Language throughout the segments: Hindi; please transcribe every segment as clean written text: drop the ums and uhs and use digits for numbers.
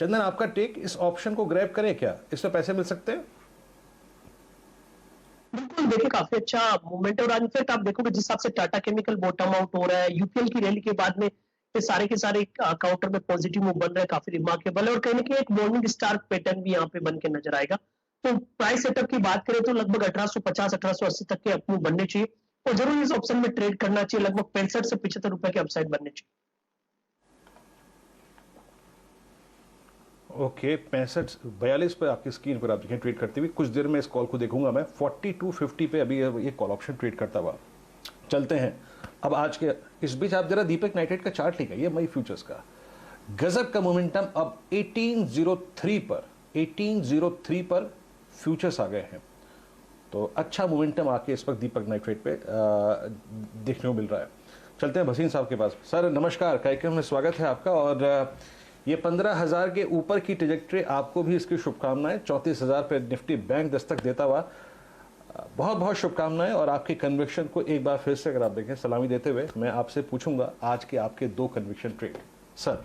चंदन, आपका टेक, इस ऑप्शन को ग्रैब करें क्या? इसमें पैसे मिल सकते हैं? बिल्कुल, देखिए काफी अच्छा मूवमेंट है और इनफैक्ट आप देखोगे जिस हिसाब से टाटा केमिकल बॉटम आउट हो रहा है, यूपीएल की रैली के बाद में ये सारे के सारे काउंटर में पॉजिटिव मूव बन रहा है, काफी रिमार्केबल है और कहीं ना कहीं एक मॉर्निंग स्टार पैटर्न भी यहाँ पे बन के नजर आएगा। तो प्राइस सेटअप की बात करें तो लगभग 1850 1880 तक के अपमूव बनने चाहिए और जरूर इस ऑप्शन में ट्रेड करना चाहिए, लगभग 65 से 75 रुपए के अपसाइड बनने चाहिए। ओके, 65 42 पर आपकी स्क्रीन पर आप देखें ट्रेड करते हुए। कुछ देर में इस कॉल को देखूंगा मैं। 4250 पे अभी ये कॉल ऑप्शन ट्रेड करता हुआ। चलते हैं अब आज के, इस बीच आप जरा दीपक नाइट्रेट का चार्ट लेंगे, ये मई फ्यूचर्स का गजब का मोमेंटम। अब 1803 पर फ्यूचर्स आ गए हैं, तो अच्छा मोमेंटम आके इस वक्त दीपक नाइट्रेट पे देखने को मिल रहा है। चलते हैं भसीन साहब के पास। सर नमस्कार, कार्यक्रम में स्वागत है आपका। और ये 15,000 के ऊपर की ट्रेजेक्ट्री, आपको भी इसकी शुभकामनाएं। 34,000 पे निफ्टी बैंक दस्तक देता हुआ, बहुत बहुत शुभकामनाएं। और आपके कन्विक्शन को एक बार फिर से अगर आप देखें, सलामी देते हुए मैं आपसे पूछूंगा आज के आपके 2 कन्विक्शन ट्रेड। सर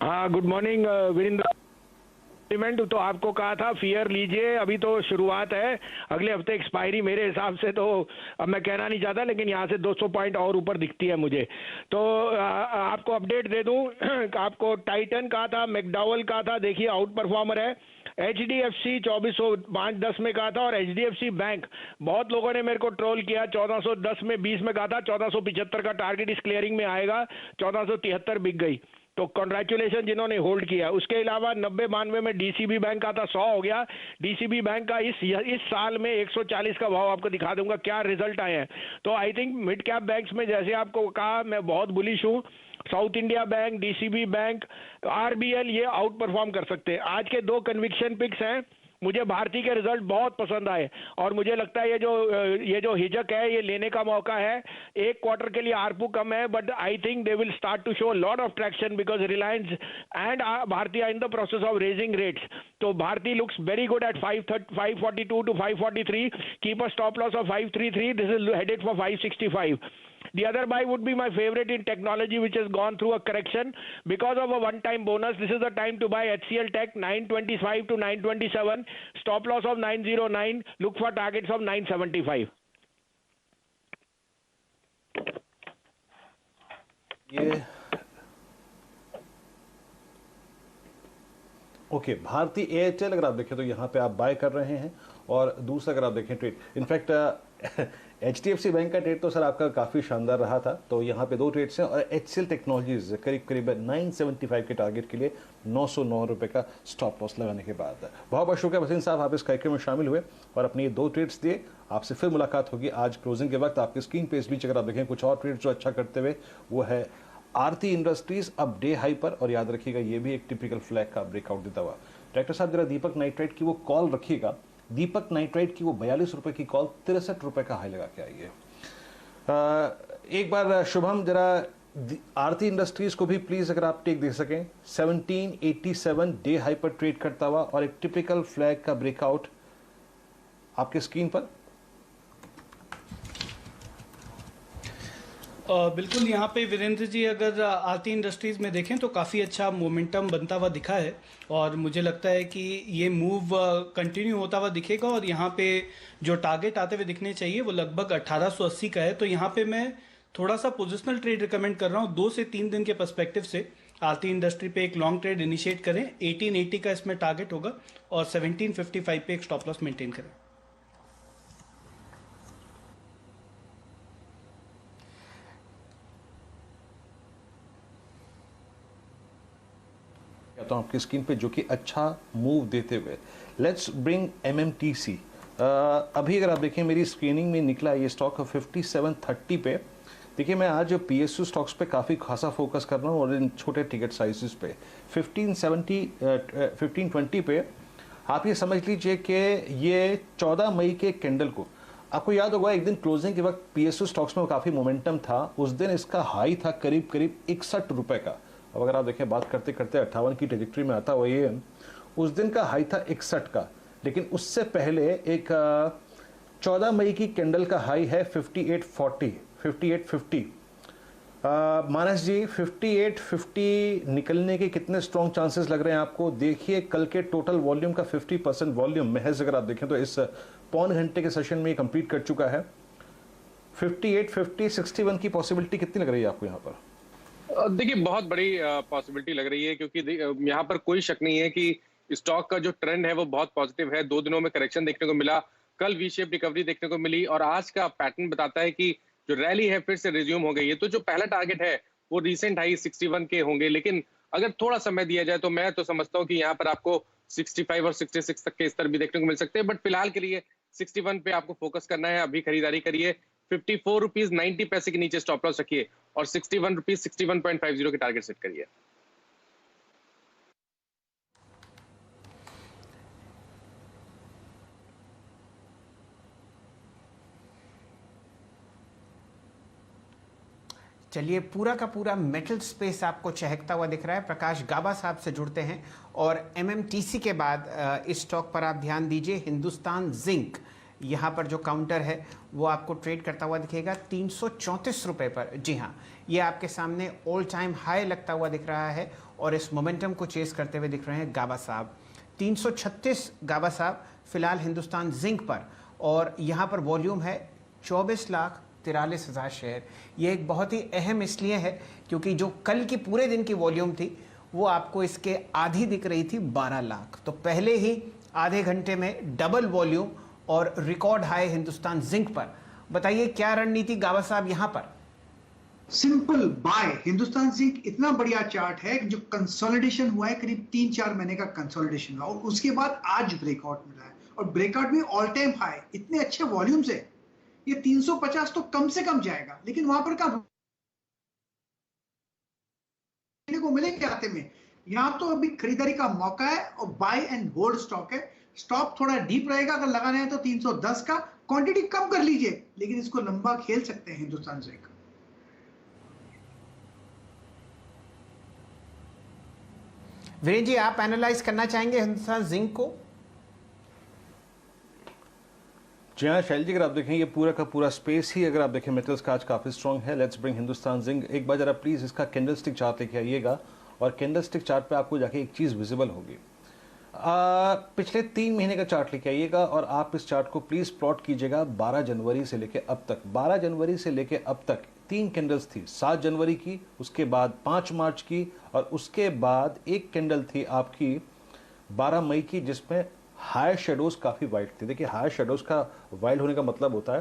हाँ, गुड मॉर्निंग वीरेंद्र। तो आपको कहा था फियर लीजिए, अभी तो शुरुआत है, अगले हफ्ते एक्सपायरी मेरे हिसाब से तो अब मैं कहना नहीं चाहता, लेकिन यहाँ से 200 पॉइंट और ऊपर दिखती है मुझे। तो आपको अपडेट दे दूं आपको टाइटन कहा था, मैकडॉवेल कहा था, देखिए आउट परफॉर्मर है। HDFC 2405-10 में कहा था और HDFC बैंक, बहुत लोगों ने मेरे को ट्रोल किया, 1410 में 20 में कहा था, 1475 का टारगेट इस क्लियरिंग में आएगा, 1473 बिक गई, तो कॉन्ग्रेचुलेशन जिन्होंने होल्ड किया। उसके अलावा 90-92 में डीसीबी बैंक का था, 100 हो गया। डीसीबी बैंक का इस साल में 140 का भाव आपको दिखा दूंगा क्या रिजल्ट आए हैं। तो I think mid cap banks में जैसे आपको कहा, मैं बहुत बुलिश हूं। South India bank, DCB bank, RBL ये आउट परफॉर्म कर सकते हैं। आज के 2 कन्विक्शन पिक्स हैं। मुझे भारती के रिजल्ट बहुत पसंद आए और मुझे लगता है ये जो हिजक है ये लेने का मौका है। एक क्वार्टर के लिए आरपू कम है, but I think they will start to show lot of traction because Reliance and Bharti are in the process of raising rates. तो Bharti looks very good at 542 to 543, keep a stop loss of 533, this is headed for 565। The other buy would be my favorite in technology, which has gone through a correction because of a one-time bonus. This is the time to buy HCL Tech, 925 to 927. Stop loss of 909. Look for targets of 975. ये ओके, भारती एयरटेल अगर आप देखें तो यहाँ पे आप बाय कर रहे हैं। और दूसरा अगर आप देखें ट्रेड, इनफैक्ट HDFC बैंक का ट्रेड तो सर आपका काफ़ी शानदार रहा था। तो यहाँ पे 2 ट्रेड्स हैं और HCL टेक्नोलॉजीज करीब 975 के टारगेट के लिए 909 रुपये का स्टॉप लॉस लगाने के बाद। बहुत बहुत शुक्रिया भसीन साहब, आप इस कार्यक्रम में शामिल हुए और अपनी ये 2 ट्रेड्स दिए। आपसे फिर मुलाकात होगी आज क्लोजिंग के वक्त। आपकी स्क्रीन पे इस बीच अगर आप देखें कुछ और ट्रेड जो अच्छा करते हुए, वो है आरती इंडस्ट्रीज, अब डे हाई पर। और याद रखिएगा ये भी एक टिपिकल फ्लैग का ब्रेकआउट देता हुआ। डायरेक्टर साहब जरा दीपक नाइट्रेट की वो कॉल रखिएगा, दीपक नाइट्राइट की वो 42 रुपए की कॉल 63 रुपए का हाई लगा के आई है। एक बार शुभम जरा आरती इंडस्ट्रीज को भी प्लीज अगर आप टेक दे सकें। 1787 डे हाई पर ट्रेड करता हुआ और एक टिपिकल फ्लैग का ब्रेकआउट आपके स्क्रीन पर। बिल्कुल, यहाँ पे वीरेंद्र जी अगर आरती इंडस्ट्रीज़ में देखें तो काफ़ी अच्छा मोमेंटम बनता हुआ दिखा है और मुझे लगता है कि ये मूव कंटिन्यू होता हुआ दिखेगा और यहाँ पे जो टारगेट आते हुए दिखने चाहिए वो लगभग 1880 का है। तो यहाँ पे मैं थोड़ा सा पोजिशनल ट्रेड रिकमेंड कर रहा हूँ। 2 से 3 दिन के पर्सपेक्टिव से आरती इंडस्ट्री पे एक लॉन्ग ट्रेड इनिशिएट करें। 1880 का इसमें टारगेट होगा और 1755 पे एक स्टॉप लॉस मेंटेन करें। तो आपकी स्क्रीन पे जो कि अच्छा मूव देते हुए, लेट्स ब्रिंग MMTC। अभी अगर आप देखें मेरी स्क्रीनिंग में निकला ये स्टॉक 5730 पे। देखिए मैं आज PSU स्टॉक्स पे काफ़ी खासा फोकस कर रहा हूँ और इन छोटे टिकट साइजेस पे 1520 पे आप ये समझ लीजिए कि ये 14 मई के कैंडल को, आपको याद होगा एक दिन क्लोजिंग के वक्त PSU स्टॉक्स में काफ़ी मोमेंटम था। उस दिन इसका हाई था करीब 61 रुपए का। अब अगर आप देखें बात करते करते 58 की ट्रेजेक्ट्री में आता हुआ ये उस दिन का हाई था 61 का, लेकिन उससे पहले एक 14 मई की कैंडल का हाई है 5850। मानस जी 5850 निकलने के कितने स्ट्रॉन्ग चांसेस लग रहे हैं आपको? देखिए कल के टोटल वॉल्यूम का 50% वॉल्यूम महज अगर आप देखें तो इस पौन घंटे के सेशन में कंप्लीट कर चुका है। 5850 61 की पॉसिबिलिटी कितनी लग रही है आपको यहाँ पर? देखिए बहुत बड़ी पॉसिबिलिटी लग रही है, क्योंकि यहाँ पर कोई शक नहीं है कि स्टॉक का जो ट्रेंड है वो बहुत पॉजिटिव है। 2 दिनों में करेक्शन देखने को मिला, कल वी शेप रिकवरी देखने को मिली और आज का पैटर्न बताता है कि जो रैली है फिर से रिज्यूम हो गई है। तो जो पहला टारगेट है वो रिसेंट हाई 61 के होंगे, लेकिन अगर थोड़ा समय दिया जाए तो मैं तो समझता हूँ कि यहाँ पर आपको 65 और 66 तक के स्तर भी देखने को मिल सकते हैं। बट फिलहाल के लिए 61 पे आपको फोकस करना है। अभी खरीदारी करिए, 54 रुपीज 90 पैसे के नीचे स्टॉप लॉस रखिए और 61 रुपीज 61.50 के टारगेट सेट करिए। चलिए, पूरा का पूरा मेटल स्पेस आपको चहकता हुआ दिख रहा है। प्रकाश गाबा साहब से जुड़ते हैं और एमएमटीसी के बाद इस स्टॉक पर आप ध्यान दीजिए। हिंदुस्तान जिंक यहाँ पर जो काउंटर है वो आपको ट्रेड करता हुआ दिखेगा 334 रुपये पर। जी हाँ, ये आपके सामने ऑल टाइम हाई लगता हुआ दिख रहा है और इस मोमेंटम को चेस करते हुए दिख रहे हैं गाबा साहब। 336 गाबा साहब फिलहाल हिंदुस्तान जिंक पर, और यहाँ पर वॉल्यूम है 24,43,000 शेयर। ये एक बहुत ही अहम इसलिए है क्योंकि जो कल की पूरे दिन की वॉल्यूम थी वो आपको इसके आधी दिख रही थी 12 लाख। तो पहले ही आधे घंटे में डबल वॉल्यूम और रिकॉर्ड हाई हिंदुस्तान जिंक पर। बताइए क्या रणनीति गाबा साहब यहाँ पर? Simple bye. हिंदुस्तान जिंक इतना बढ़िया चार्ट है जो कंसोलिडेशन हुआ है, करीब 3-4 महीने का कंसोलिडेशन हुआ और उसके बाद आज ब्रेकआउट मिला है और ब्रेकआउट में ऑल टाइम हाई। इतने अच्छे वॉल्यूम से ये 350 तो कम से कम जाएगा, लेकिन वहां पर कब को मिलेंगे आते में। यहां तो अभी खरीदारी का मौका है और बाय एंड होल्ड स्टॉक है। स्टॉप थोड़ा डीप रहेगा, अगर लगाना है तो 310 का। क्वांटिटी कम कर लीजिए, लेकिन इसको लंबा खेल सकते हैं हिंदुस्तान जिंक। वीरेंद्र जी, आप एनालाइज करना चाहेंगे हिंदुस्तान जिंक को? जी हाँ शैल जी, अगर आप देखें ये पूरा का पूरा स्पेस ही अगर आप देखें मेटल्स का आज काफ़ी स्ट्रॉन्ग है। Let's bring Hindustan zinc. एक बार जरा प्लीज़ इसका कैंडलस्टिक चार्ट लेके आइएगा और कैंडलस्टिक चार्ट पे आपको जाके एक चीज़ विजिबल होगी। पिछले 3 महीने का चार्ट लेके आइएगा और आप इस चार्ट को प्लीज़ प्लॉट कीजिएगा 12 जनवरी से लेके अब तक। 12 जनवरी से लेके अब तक 3 कैंडल्स थी, 7 जनवरी की, उसके बाद 5 मार्च की और उसके बाद एक कैंडल थी आपकी 12 मई की जिसमें हाई शेडोज काफ़ी वाइड थे। देखिए हाई शेडोज का वाइड होने का मतलब होता है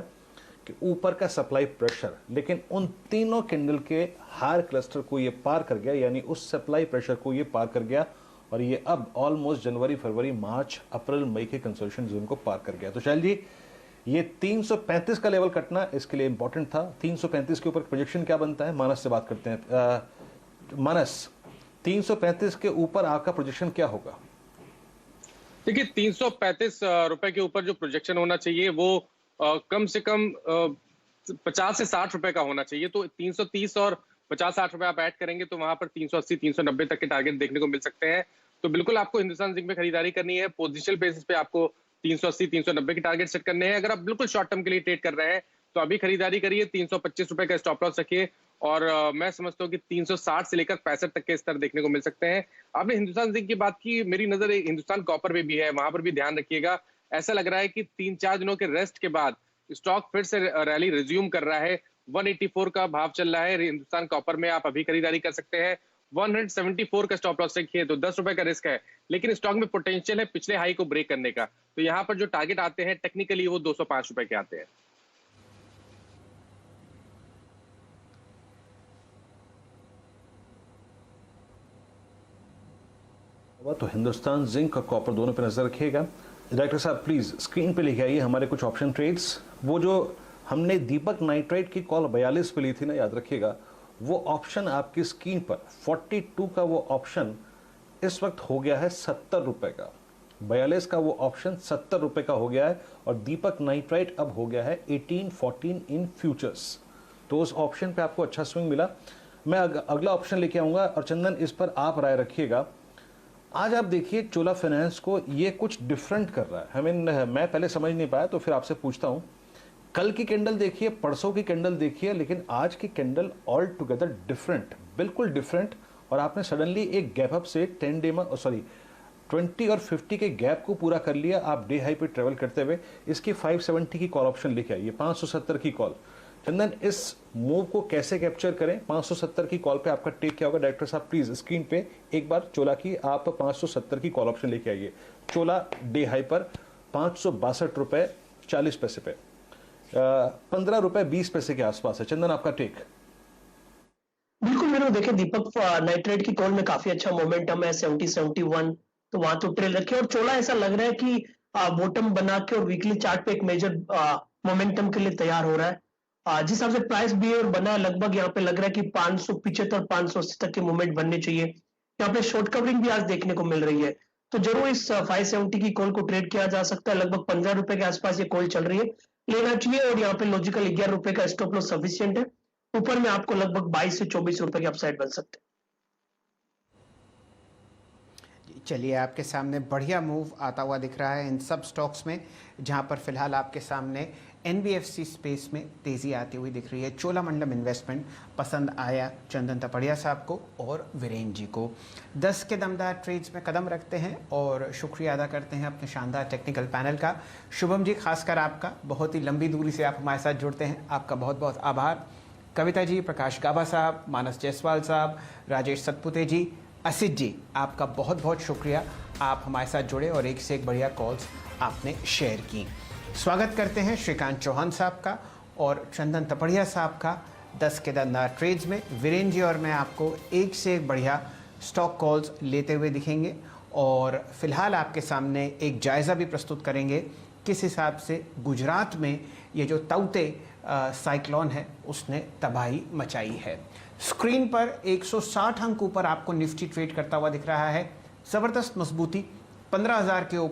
कि ऊपर का सप्लाई प्रेशर, लेकिन उन तीनों कैंडल के हायर क्लस्टर को ये पार कर गया, यानी उस सप्लाई प्रेशर को ये पार कर गया और ये अब ऑलमोस्ट जनवरी, फरवरी, मार्च, अप्रैल, मई के कंसोलिडेशन जोन को पार कर गया। तो शैल जी, ये 335 का लेवल कटना इसके लिए इंपॉर्टेंट था। 335 के ऊपर प्रोजेक्शन क्या बनता है? मानस से बात करते हैं। मानस, 335 के ऊपर आपका प्रोजेक्शन क्या होगा? देखिए 335 रुपए के ऊपर जो प्रोजेक्शन होना चाहिए वो कम से कम 50 से 60 रुपए का होना चाहिए। तो 330 और 50-60 रुपए आप ऐड करेंगे तो वहां पर 380-390 तक के टारगेट देखने को मिल सकते हैं। तो बिल्कुल आपको हिंदुस्तान जिंक में खरीदारी करनी है। पोजिशनल बेसिस पे आपको 380-390 के टारगेट सेट करने हैं। अगर आप बिल्कुल शॉर्ट टर्म के लिए ट्रेड कर रहे हैं तो अभी खरीदारी करिए, 325 रुपए का स्टॉप लॉस रखिए और मैं समझता हूँ कि 360 से लेकर 65 तक के स्तर देखने को मिल सकते हैं। आपने हिंदुस्तान जिंक की बात की, मेरी नजर हिंदुस्तान कॉपर में भी है, वहां पर भी ध्यान रखिएगा। ऐसा लग रहा है कि 3-4 दिनों के रेस्ट के बाद स्टॉक फिर से रैली रिज्यूम कर रहा है। 184 का भाव चल रहा है हिंदुस्तान कॉपर में, आप अभी खरीदारी कर सकते हैं। 174 का स्टॉप लॉस रखिए तो 10 रुपए का रिस्क है, लेकिन स्टॉक में पोटेंशियल है पिछले हाई को ब्रेक करने का। तो यहाँ पर जो टारगेट आते हैं टेक्निकली वो 205 रुपए के आते हैं। तो हिंदुस्तान जिंक और कॉपर दोनों पे नजर रखिएगा। डायरेक्टर साहब प्लीज स्क्रीन पे लिखे आइए हमारे कुछ ऑप्शन ट्रेड्स। वो जो हमने दीपक नाइट्राइट की कॉल 42 पे ली थी ना, याद रखिएगा, वो ऑप्शन आपकी स्क्रीन पर 42 का वो ऑप्शन इस वक्त हो गया है 70 रुपए का। 42 का वो ऑप्शन 70 रुपए का हो गया है और दीपक नाइट्राइट अब हो गया है 18-14 इन फ्यूचर्स। तो उस ऑप्शन पे आपको अच्छा स्विंग मिला। मैं अगला ऑप्शन लेके आऊंगा और चंदन इस पर आप राय रखिएगा। आज आप देखिए चोला फाइनेंस को ये कुछ डिफरेंट कर रहा है। मैं पहले समझ नहीं पाया तो फिर आपसे पूछता हूँ कल की कैंडल देखिए, परसों की कैंडल देखिए, लेकिन आज की कैंडल ऑल टुगेदर डिफरेंट, बिल्कुल डिफरेंट। और आपने सडनली एक गैप अप से 10 डे में 20 और 50 के गैप को पूरा कर लिया आप डे हाई पे ट्रेवल करते हुए। इसकी 570 की कॉल ऑप्शन लिखे आइए, 570 की कॉल। चंदन, इस मूव को कैसे कैप्चर करें? 570 की कॉल पे आपका टेक क्या होगा? डायरेक्टर साहब प्लीज स्क्रीन पे एक बार चोला की आप 570 की कॉल ऑप्शन लेके आइए। चोला डे हाई पर 562 रुपए 40 पैसे पे, 15 रुपए 20 पैसे के आसपास है। चंदन, आपका टेक। बिल्कुल मेरे देखे दीपक, नाइट्रेट की कॉल में काफी अच्छा मोमेंटम है, 70-71, तो वहां तो ट्रेल रखे। और चोला ऐसा लग रहा है कि बॉटम बना के और वीकली चार्ट पे एक मेजर मोमेंटम के लिए तैयार हो रहा है। जिस हिसाब से प्राइस बिहेवियर बना है, लगभग यहाँ पे लग रहा है कि 575 580 तक की मूवमेंट बननी चाहिए। यहाँ पे शॉर्ट कवरिंग भी आज देखने को मिल रही है, तो जरूर इस 570 की कॉल को ट्रेड किया जा सकता है। लगभग 15 रुपए के आसपास ये कॉल चल रही है, लेना चाहिए। और यहाँ पे लॉजिकल 11 रुपए का स्टॉप लॉस सफिशिएंट है। ऊपर में आपको लगभग 22 से 24 रुपए के अपसाइड बन सकते हैं। चलिए, आपके सामने बढ़िया मूव आता हुआ दिख रहा है इन सब स्टॉक्स में, जहां पर फिलहाल आपके सामने NBFC स्पेस में तेज़ी आती हुई दिख रही है। चोलामंडलम इन्वेस्टमेंट पसंद आया चंदन तपड़िया साहब को और वीरेंद्र जी को। 10 के दमदार ट्रेड्स में कदम रखते हैं और शुक्रिया अदा करते हैं अपने शानदार टेक्निकल पैनल का। शुभम जी, खासकर आपका, बहुत ही लंबी दूरी से आप हमारे साथ जुड़ते हैं, आपका बहुत बहुत आभार। कविता जी, प्रकाश गाबा साहब, मानस जायसवाल साहब, राजेश सतपुते जी, असित जी, आपका बहुत बहुत शुक्रिया, आप हमारे साथ जुड़े और एक से एक बढ़िया कॉल्स आपने शेयर की। स्वागत करते हैं श्रीकांत चौहान साहब का और चंदन तपड़िया साहब का 10 के दमदार ट्रेड्स में। वीरेंद्र जी और मैं आपको एक से एक बढ़िया स्टॉक कॉल्स लेते हुए दिखेंगे और फिलहाल आपके सामने एक जायज़ा भी प्रस्तुत करेंगे किस हिसाब से गुजरात में ये जो ताउते साइक्लोन है उसने तबाही मचाई है। स्क्रीन पर 160 अंक ऊपर आपको निफ्टी ट्रेड करता हुआ दिख रहा है, ज़बरदस्त मजबूती, 15,000 के ऊपर